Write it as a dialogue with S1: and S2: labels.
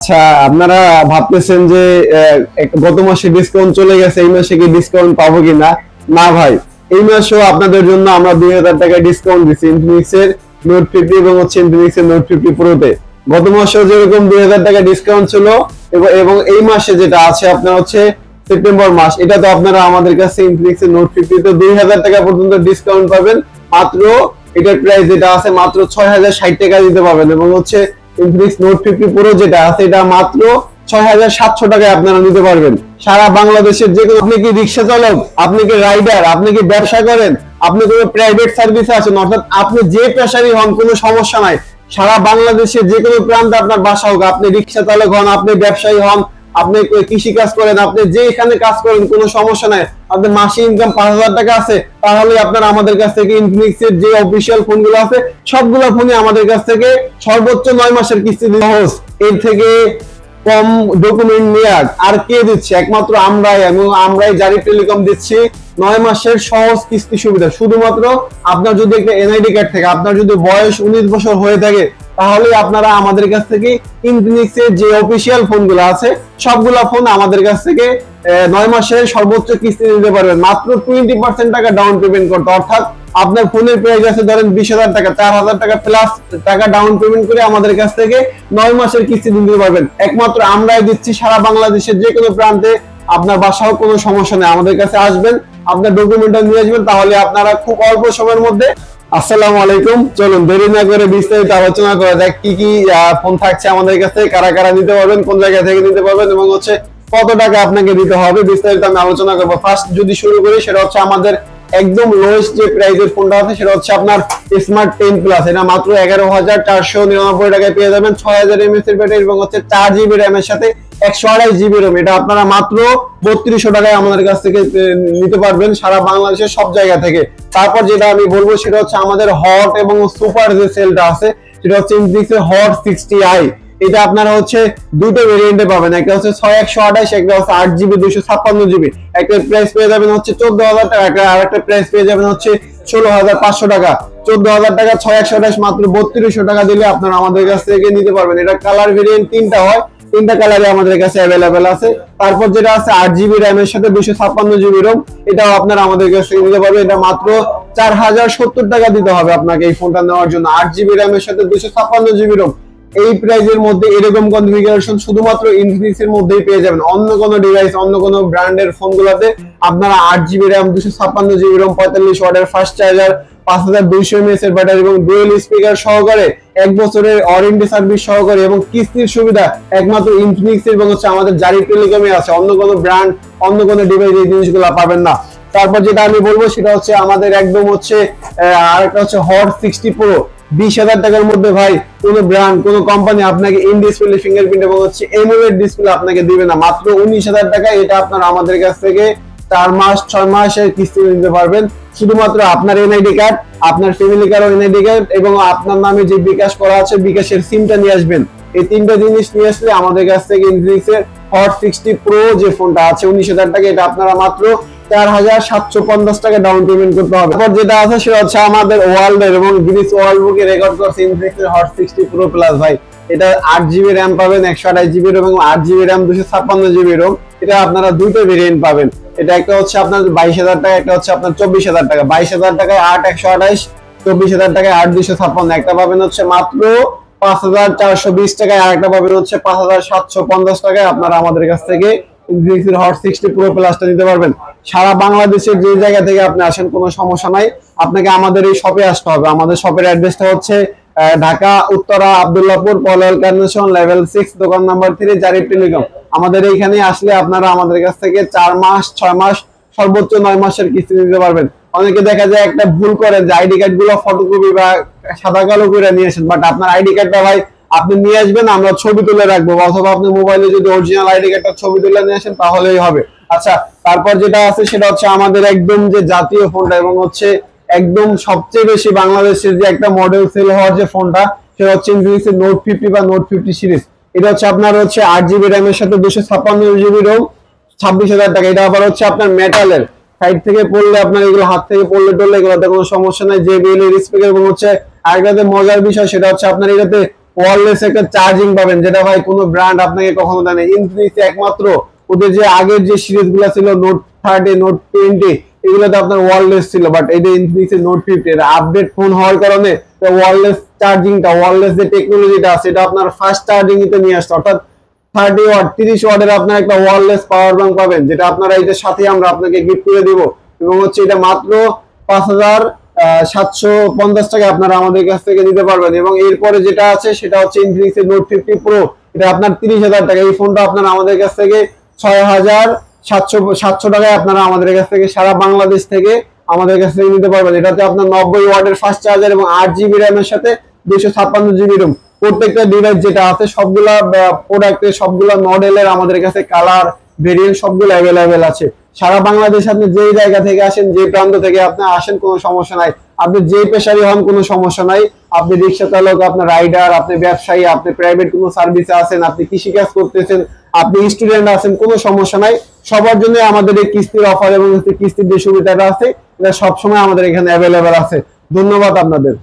S1: আচ্ছা, আপনারা ভাবতেছেন যে গত মাসে ডিসকাউন্ট চলে গেছে, এই মাসে কি ডিসকাউন্ট পাবো কিনা? না ভাই, এই মাসেও আপনাদের জন্য আমরা 2000 টাকা ডিসকাউন্ট দিচ্ছি ইনফিনিক্স এর নোট 50 এবং ইনফিনিক্স এর নোট 50 প্রোতে। গত মাসেও যেরকম 2000 টাকা ডিসকাউন্ট ছিল এবং এই মাসে যেটা আছে আপনার সেপ্টেম্বর মাস, এটা তো আপনারা আমাদের কাছে ইনফিনিক্স এর নোট 50 তে 2000 টাকা পর্যন্ত ডিসকাউন্ট পাবেন। মাত্র এটার প্রাইস যেটা আছে মাত্র 6060 টাকা দিতে পারবেন এবং ইনফিনিক্স নোট 50 প্রো যেটা আছে এটা মাত্র 6700 টাকায় আপনারা নিতে পারবেন। সারা বাংলাদেশের যে কোনো, আপনি কি রিক্সা চালক, আপনি কি রাইডার, আপনি কি ব্যবসা করেন, আপনি কোনো প্রাইভেট সার্ভিসে আছেন, অর্থাৎ আপনি যে পেশারই হন কোনো সমস্যা নাই। সারা বাংলাদেশের যে কোনো প্রান্তে আপনার বাসা হোক, আপনি রিক্সা চালক হন, আপনি ব্যবসায়ী হন, আপনি কৃষি কাজ করেন, আপনি যে এখানে কাজ করেন কোনো সমস্যা নাই, আপনার মাসে ইনকাম 5000 টাকা আছে, তাহলে আপনারা আমাদের কাছ থেকে ইনফিনিক্স এর যে অফিসিয়াল ফোনগুলো আছে সবগুলো ফোনই আমাদের কাছ থেকে সর্বোচ্চ 9 মাসের কিস্তি দিতে সহজ। এর থেকে কম ডকুমেন্ট নেয়ার আর কে দিচ্ছে? একমাত্র আমরাই, এবং আমরাই জারি টেলিকম দিচ্ছি 9 মাসের সহজ কিস্তি সুবিধা। শুধুমাত্র আপনার যদি একটা এনআইডি কার্ড থাকে, আপনার যদি বয়স 19 বছর হয়ে থাকে, তাহলে আপনারা আমাদের কাছ থেকে ইনফিনিক্স এর যে অফিসিয়াল ফোনগুলো আছে সবগুলা ফোন আমাদের কাছ থেকে 9 মাসের সর্বোচ্চ কিস্তি দিতে পারবেন। মাত্র 20% টাকা ডাউন পেমেন্ট করতে, অর্থাৎ আপনার ফোনের প্রাইস আছে ধরেন 20,000 টাকা, 4000 টাকা প্লাস টাকা ডাউন পেমেন্ট করে আমাদের কাছ থেকে 9 মাসের কিস্তি দিতে পারবেন। একমাত্র আমরাই দিচ্ছি সারা বাংলাদেশের যে কোনো প্রান্তে। আপনার বাসাও কোনো সমস্যা নেই, আমাদের কাছে আসবেন, আপনার ডকুমেন্টটা নিয়ে আসবেন, তাহলে আপনারা খুব অল্প সময়ের মধ্যে। আসসালামু আলাইকুম, চলুন দেরি না করে বিস্তারিত আলোচনা করা যাক কি কি ফোন থাকছে আমাদের কাছে, কারা কারা নিতে পারবেন, কোন জায়গা থেকে নিতে পারবেন এবং কত টাকা আপনাকে দিতে হবে, বিস্তারিত আমি আলোচনা করবো। ফার্স্ট যদি শুরু করি, সেটা আমাদের একদম লোয়েস্ট যে প্রাইসের ফোনটা আছে সেটা আপনার স্মার্ট 10 প্লাস। এটা মাত্র 11,499 টাকায় পেয়ে যাবেন। 6000 mAh এর ব্যাটারি এবং 4 GB RAM এর সাথে 128 GB ROM। এটা আপনারা মাত্র 3200 টাকায় আমাদের কাছ থেকে নিতে পারবেন সারা বাংলাদেশের সব জায়গা থেকে। তারপর যেটা আমি বলবো সেটা আমাদের হট এবং সুপার যে সেলটা আছে সেটা ইনফিনিক্স এর হট 60i। এটা আপনারা দুটো ভেরিয়েন্টে পাবেন, একটা 6128, একটা 8GB 256GB। একটা প্রাইস পেয়ে যাবেন 14,000 টাকা, আর একটা প্রাইস পেয়ে যাবেন 16,500 টাকা। 14,000 টাকা 6128 মাত্র 3200 টাকা দিলে আপনারা আমাদের কাছ থেকে নিতে পারবেন। এটা কালার ভেরিয়েন্ট 3টা হয়, 3টা কালারে আমাদের কাছে অ্যাভেলেবেল আছে। তারপর যেটা আছে 8GB RAM এর সাথে 256GB ROM, এটাও আপনারা আমাদের কাছ থেকে নিতে পারবেন। এটা মাত্র 4070 টাকা দিতে হবে আপনাকে এই ফোনটা নেওয়ার জন্য। 8GB RAM এর সাথে 256GB ROM, এই প্রাইজের মধ্যে এরকম কনফিগারেশন শুধুমাত্র ইনফিনিক্স এর মধ্যেই পেয়ে যাবেন। অন্য কোনো ডিভাইস, অন্য কোনো ব্র্যান্ডের ফোনগুলোতে আপনারা 8GB RAM 256GB ROM 45 ওয়াটের ফাস্ট চার্জার, 5200 mAh এর ব্যাটারি এবং ডুয়াল স্পিকার সহকারে 1 বছরের ওয়ারেন্টি সার্ভিস সহকারে এবং কিস্তির সুবিধা একমাত্র ইনফিনিক্স এবং আমাদের জারি টেলিকমে আছে। অন্য কোনো ব্র্যান্ড, অন্য কোনো ডিভাইস এই জিনিসগুলো পাবেন না। তারপর যেটা আমি বলবো সেটা আমাদের একদম আরেকটা হট 60 প্রো। 20,000 টাকার মধ্যে ভাই কোনো ব্র্যান্ড, কোনো কোম্পানি আপনাকে ইন ডিসপ্লে ফিঙ্গারপ্রিন্ট এবং এমোলেড ডিসপ্লে আপনাকে দিবে না। মাত্র 19,000 টাকা এটা আপনারা আমাদের কাছ থেকে 4 মাস 6 মাসের কিস্তি নিতে পারবেন। শুধুমাত্র আপনার এনআইডি কার্ড, আপনার ফ্যামিলি কার্ড এনআইডি কার্ড এবং আপনার নামে যে বিকাশ করা আছে বিকাশের সিমটা নিয়ে আসবেন। এই 3টা জিনিস নিয়ে আসলে আমাদের কাছ থেকে ইনফিনিক্স এর হট 60 প্রো যে ফোনটা আছে 19,000 টাকা, এটা আপনারা মাত্র 4750 টাকা ডাউন পেমেন্ট করতে হবে। তারপর যেটা আছে সেটা আমাদের ওয়ার্ল্ড এবং গিনেস ওয়ার্ল্ড বুকে রেকর্ড করছে ইনফিনিক্স এর হট 60 প্রো প্লাস ভাই। এটা 8GB RAM পাবেন, 128GB ROM এবং 8GB RAM 256GB ROM। এটা আপনারা দুটো ভেরিয়েন্ট পাবেন। এটা একটা আপনার 22,000 টাকা, একটা আপনার 24,000 টাকা। 22,000 টাকায় 8 128, 24,000 টাকায় 8 256। একটা পাবেন মাত্র 5,420 টাকায়, আর একটা পাবেন 5,750 টাকায়। আপনারা আমাদের কাছ থেকে ইনফিনিক্স এর হট 60 প্রো প্লাসটা নিতে পারবেন। সারা বাংলাদেশের যে জায়গা থেকে আপনি আসেন কোনো সমস্যা নাই, আপনাকে আমাদের এই শপে আসতে হবে। আমাদের শপের অ্যাড্রেসটা ঢাকা উত্তরা আব্দুল্লাহপুর পলওয়াল কার্নেশন লেভেল 6 দোকান নাম্বার 3 জারি টেলিকম। আমাদের এইখানে আসলে আপনারা আমাদের কাছ থেকে 4 মাস 6 মাস সর্বোচ্চ 9 মাসের কিস্তি নিতে পারবেন। অনেকে দেখা যায় একটা ভুল করেন যে আইডি কার্ড গুলো ফটোকপি বা সাদা কালো করে নিয়ে আসেন, বাট আপনার আইডি কার্ডটা ভাই আপনি নিয়ে আসবেন, আমরা ছবি তুলে রাখবো, অথবা আপনি মোবাইলে যদি অরিজিনাল আইডি কার্ডটা ছবি তুলে নিয়ে আসেন তাহলেই হবে। আচ্ছা, তারপর যেটা আছে সেটা আমাদের একদম যে জাতীয় ফোনটা এবং একদম সবচেয়ে বেশি বাংলাদেশের যে একটা মডেল সেল হওয়ার যে ফোনটা সেটা ইনফিনিক্স এর নোট 50 বা নোট 50 সিরিজ। এটা আপনার 8GB RAM এর সাথে 256GB ROM, 26,000 টাকা। এটা আবার আপনার মেটালের, সাইড থেকে পড়লে আপনার এগুলো হাত থেকে পড়লে টললে এগুলোতে কোনো সমস্যা নাই। JBL এর স্পিকার এবং আরেকটাতে মজার বিষয় সেটা আপনার এটাতে ওয়্যারলেস একটা চার্জিং পাবেন, যেটা ভাই কোনো ব্র্যান্ড আপনাকে কখনো দেয় না। ইনফিনিক্স একমাত্র ওদের যে আগের যে সিরিজগুলো ছিল নোট 30, নোট 20, এগুলোতে আপনার ওয়্যারলেস ছিল, বাট এটা ইনফিনিক্সের নোট 50 এর আপডেট ফোন হওয়ার কারণে ওয়্যারলেস চার্জিংটা, ওয়্যারলেস যে টেকনোলজিটা আছে এটা আপনার ফাস্ট চার্জিং তে নিয়ে আসছে, অর্থাৎ 30 ওয়াট 30 ওয়াটের আপনার একটা ওয়্যারলেস পাওয়ার ব্যাংক পাবেন, যেটা আপনারা এটার সাথে আমরা আপনাকে গিফট করে দিব। এবং হচ্ছে এটা মাত্র 5750 টাকা আপনারা আমাদের কাছ থেকে নিতে পারবেন। এবং এরপরে যেটা আছে সেটা হচ্ছে ইনফিনিক্স নোট 50 প্রো, এটা আপনার 30,000 টাকা। এই ফোনটা আপনারা আমাদের কাছ থেকে 6700 টাকায় আপনারা আমাদের কাছ থেকে সারা বাংলাদেশ থেকে আমাদের কাছ থেকে নিতে পারবেন। এটাতে আপনার 90 ওয়াটের ফাস্ট চার্জার এবং 8 GB র্যামের সাথে 256 GB রোম। প্রত্যেকটা ডিভাইস যেটা আছে সবগুলা প্রোডাক্টের সবগুলা মডেলের আমাদের কাছে কালার ভেরিয়েন্ট সবগুলো অ্যাভেলেবেল আছে। সারা বাংলাদেশ আপনি যেই জায়গা থেকে আসেন, যে প্রান্ত থেকে আপনি আসেন, কোনো সমস্যা নাই। আপনি যে পেশারই হন কোনো সমস্যা নাই। আপনি রিক্সা চালক, আপনার রাইডার, আপনি ব্যবসায়ী, আপনি প্রাইভেট কোনো সার্ভিসে আছেন, আপনি কৃষিকাজ করতেছেন, আপনি স্টুডেন্ট আছেন, কোনো সমস্যা নাই। সবার জন্য আমাদের এই কিস্তির অফার এবং কিস্তির যে সুবিধাটা আছে এটা সবসময় আমাদের এখানে অ্যাভেলেবেল আছে। ধন্যবাদ আপনাদের।